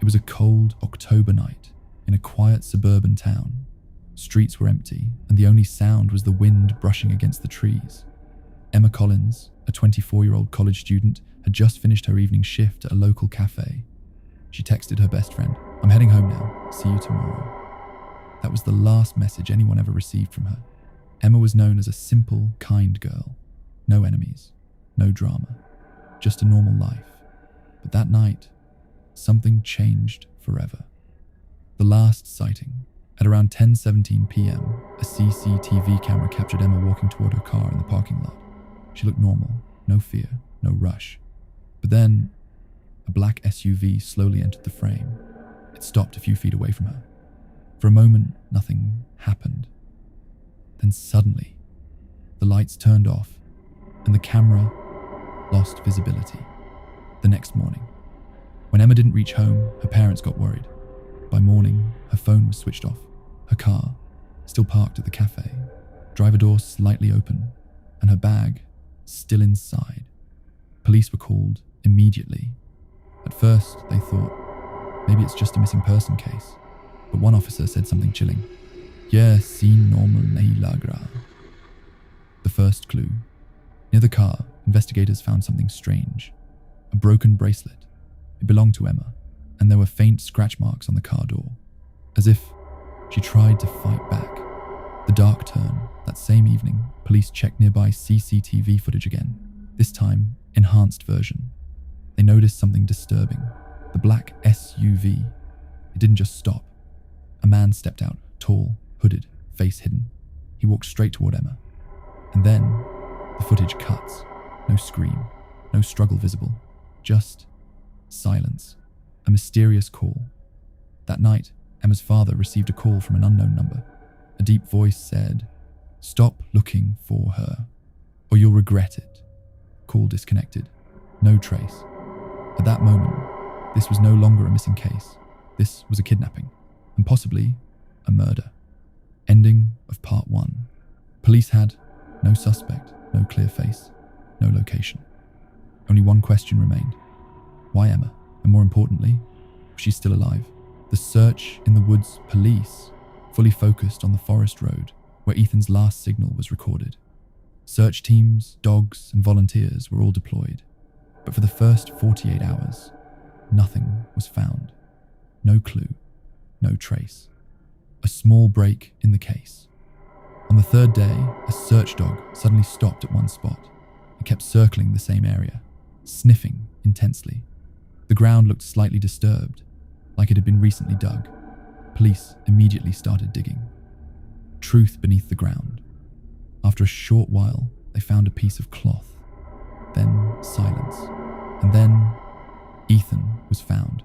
It was a cold October night in a quiet suburban town. Streets were empty, and the only sound was the wind brushing against the trees. Emma Collins, a 24-year-old college student, had just finished her evening shift at a local cafe. She texted her best friend, "I'm heading home now. See you tomorrow." That was the last message anyone ever received from her. Emma was known as a simple, kind girl. No enemies, no drama, just a normal life. But that night, something changed forever. The last sighting, at around 10:17 p.m, a CCTV camera captured Emma walking toward her car in the parking lot. She looked normal, no fear, no rush. But then, a black SUV slowly entered the frame. It stopped a few feet away from her. For a moment, nothing happened. Then suddenly, the lights turned off and the camera lost visibility. The next morning, when Emma didn't reach home, her parents got worried. By morning, her phone was switched off, her car still parked at the cafe, driver door slightly open, and her bag still inside. Police were called immediately. At first, they thought, maybe it's just a missing person case, but one officer said something chilling. "Yeah, sin normal nahi lag raha." The first clue. Near the car, investigators found something strange. A broken bracelet. It belonged to Emma, and there were faint scratch marks on the car door, as if she tried to fight back. The dark turn. That same evening, police checked nearby CCTV footage again, this time enhanced version. They noticed something disturbing. The black SUV. It didn't just stop. A man stepped out, tall, hooded, face hidden. He walked straight toward Emma. And then, the footage cuts. No scream, no struggle visible. Just silence. A mysterious call. That night, Emma's father received a call from an unknown number. A deep voice said, "Stop looking for her, or you'll regret it." Call disconnected. No trace. At that moment, this was no longer a missing case. This was a kidnapping, and possibly a murder. Ending of part 1. Police had no suspect, no clear face, no location. Only one question remained. Why Emma? And more importantly, was she still alive? The search in the woods police fully focused on the forest road where Ethan's last signal was recorded. Search teams, dogs, and volunteers were all deployed. But for the first 48 hours, nothing was found. No clue, no trace. A small break in the case. On the third day, a search dog suddenly stopped at one spot. It kept circling the same area, sniffing intensely. The ground looked slightly disturbed, like it had been recently dug. Police immediately started digging. Truth beneath the ground. After a short while, they found a piece of cloth. Then silence. And then Ethan was found.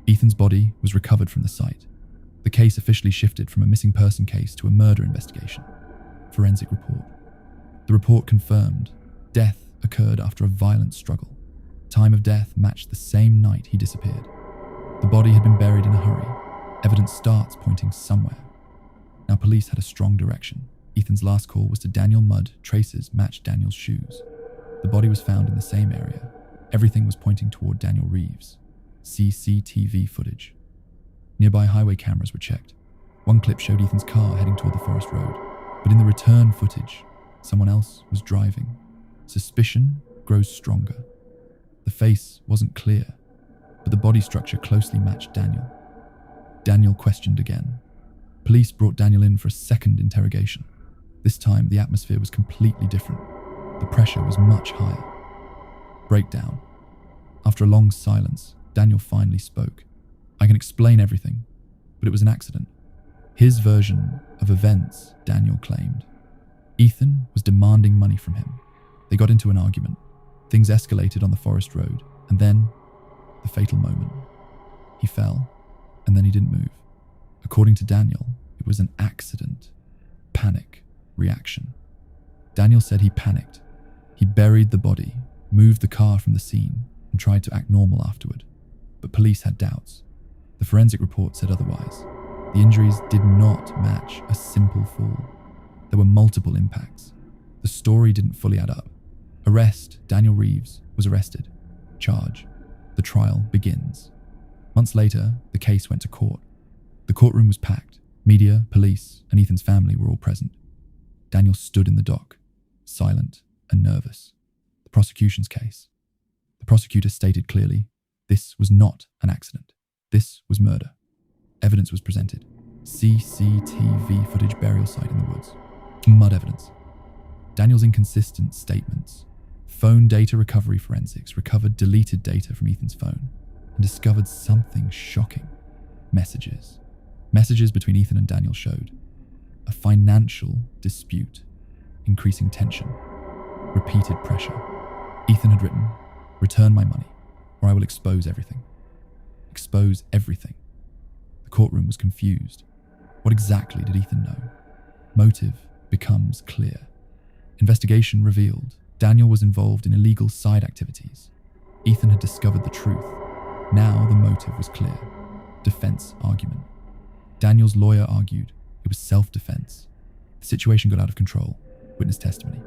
Ethan's body was recovered from the site. The case officially shifted from a missing person case to a murder investigation. Forensic report. The report confirmed death occurred after a violent struggle. Time of death matched the same night he disappeared. The body had been buried in a hurry. Evidence starts pointing somewhere. Now police had a strong direction. Ethan's last call was to Daniel Mudd. Traces matched Daniel's shoes. The body was found in the same area. Everything was pointing toward Daniel Reeves. CCTV footage. Nearby highway cameras were checked. One clip showed Ethan's car heading toward the forest road, but in the return footage, someone else was driving. Suspicion grows stronger. The face wasn't clear, but the body structure closely matched Daniel. Daniel questioned again. Police brought Daniel in for a second interrogation. This time, the atmosphere was completely different. The pressure was much higher. Breakdown. After a long silence, Daniel finally spoke. "I can explain everything, but it was an accident." His version of events, Daniel claimed. Ethan was demanding money from him. They got into an argument. Things escalated on the forest road, and then the fatal moment. He fell, and then he didn't move. According to Daniel, it was an accident. Panic reaction. Daniel said he panicked. He buried the body, moved the car from the scene, and tried to act normal afterward. But police had doubts. The forensic report said otherwise. The injuries did not match a simple fall. There were multiple impacts. The story didn't fully add up. Arrest. Daniel Reeves was arrested. Charge. The trial begins. Months later, the case went to court. The courtroom was packed. Media, police, and Ethan's family were all present. Daniel stood in the dock, silent and nervous. The prosecution's case. The prosecutor stated clearly, this was not an accident. This was murder. Evidence was presented. CCTV footage, burial site in the woods. Mud evidence. Daniel's inconsistent statements. Phone data recovery forensics recovered deleted data from Ethan's phone and discovered something shocking. Messages. Messages between Ethan and Daniel showed a financial dispute, increasing tension, repeated pressure. Ethan had written, "Return my money, or I will expose everything." Expose everything. The courtroom was confused. What exactly did Ethan know? Motive becomes clear. Investigation revealed Daniel was involved in illegal side activities. Ethan had discovered the truth. Now the motive was clear. Defense argument. Daniel's lawyer argued it was self-defense. The situation got out of control. Witness testimony.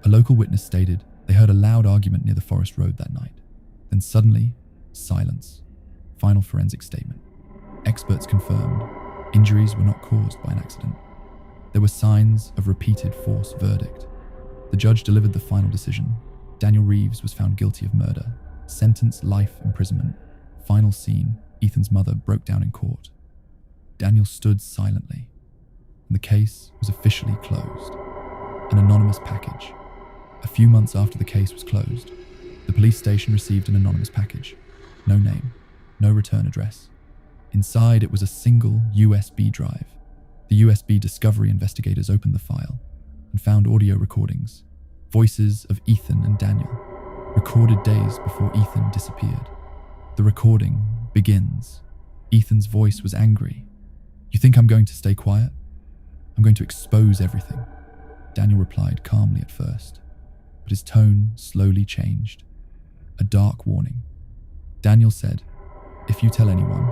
A local witness stated they heard a loud argument near the forest road that night. Then suddenly, silence. Final forensic statement. Experts confirmed injuries were not caused by an accident. There were signs of repeated force verdict. The judge delivered the final decision. Daniel Reeves was found guilty of murder. Sentence life imprisonment. Final scene, Ethan's mother broke down in court. Daniel stood silently. And the case was officially closed. An anonymous package. A few months after the case was closed, the police station received an anonymous package. No name, no return address. Inside it was a single USB drive. The USB discovery investigators opened the file and found audio recordings, voices of Ethan and Daniel, recorded days before Ethan disappeared. The recording begins. Ethan's voice was angry. "You think I'm going to stay quiet? I'm going to expose everything." Daniel replied calmly at first, but his tone slowly changed. A dark warning. Daniel said, "If you tell anyone,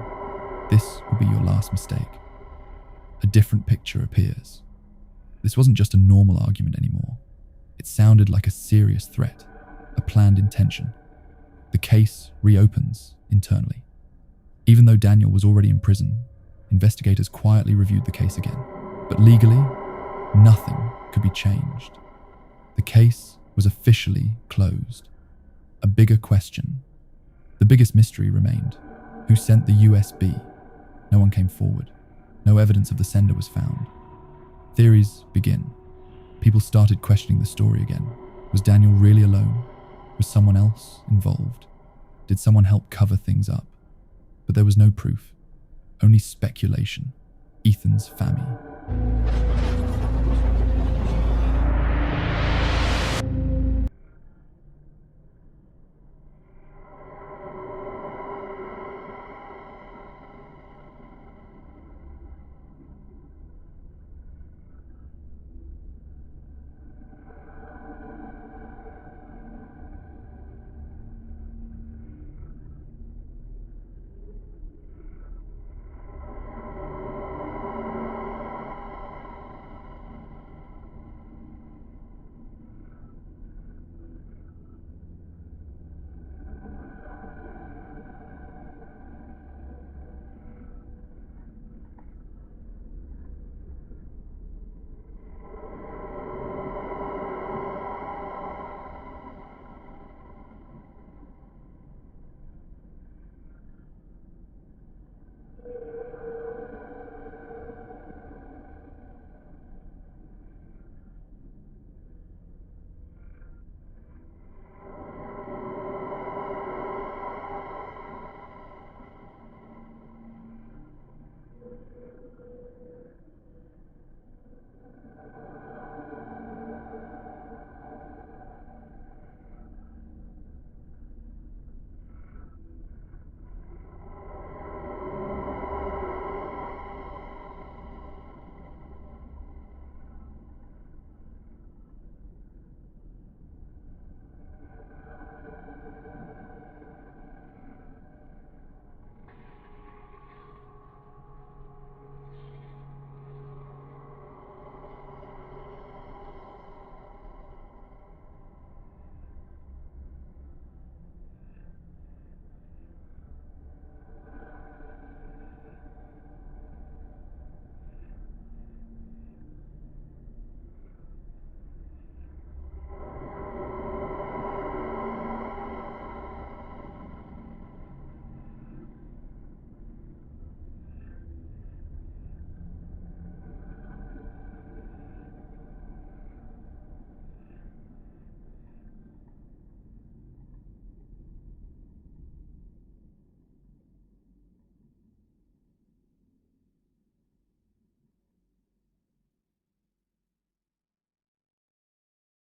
this will be your last mistake." A different picture appears. This wasn't just a normal argument anymore. It sounded like a serious threat, a planned intention. The case reopens internally. Even though Daniel was already in prison, investigators quietly reviewed the case again. But legally, nothing could be changed. The case was officially closed. A bigger question. The biggest mystery remained. Who sent the USB? No one came forward. No evidence of the sender was found. Theories begin. People started questioning the story again. Was Daniel really alone? Was someone else involved? Did someone help cover things up? But there was no proof. Only speculation. Ethan's family.